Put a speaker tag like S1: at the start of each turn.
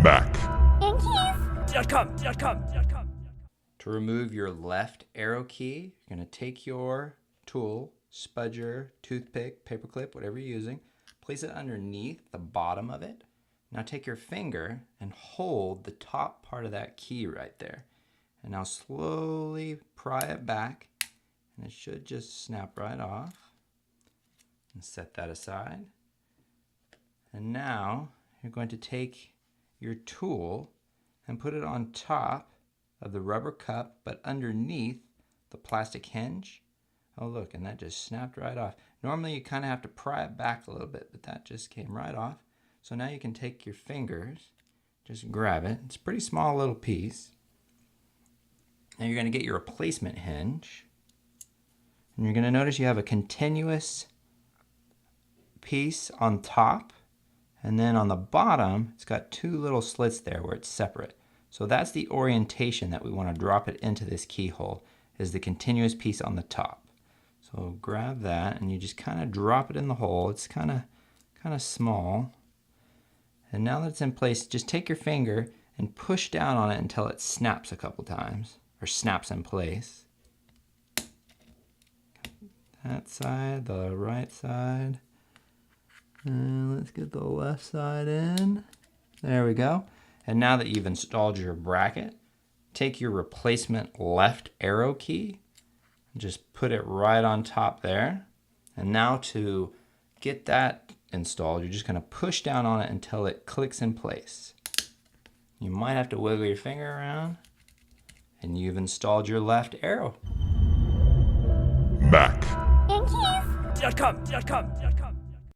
S1: Back.
S2: To remove your left arrow key, you're going to take your tool, spudger, toothpick, paperclip, whatever you're using, place it underneath the bottom of it. Now take your finger and hold the top part of that key right there. And now slowly pry it back, and it should just snap right off. And set that aside. And now you're going to take your tool and put it on top of the rubber cup, but underneath the plastic hinge. Oh look, and that just snapped right off. Normally you kind of have to pry it back a little bit, but that just came right off. So now you can take your fingers, just grab it. It's a pretty small little piece. Now you're going to get your replacement hinge, and you're going to notice you have a continuous piece on top, and then on the bottom it's got two little slits there where it's separate. So that's the orientation that we want to drop it into this keyhole, is the continuous piece on the top. So grab that and you just kind of drop it in the hole. It's kind of small. And now that it's in place, just take your finger and push down on it until it snaps a couple times, or snaps in place. That side, the right side. And let's get the left side in. There we go. And now that you've installed your bracket, take your replacement left arrow key and just put it right on top there. And now to get that installed, you're just going to push down on it until it clicks in place. You might have to wiggle your finger around, and you've installed your left arrow.
S1: Back.
S3: Hinge.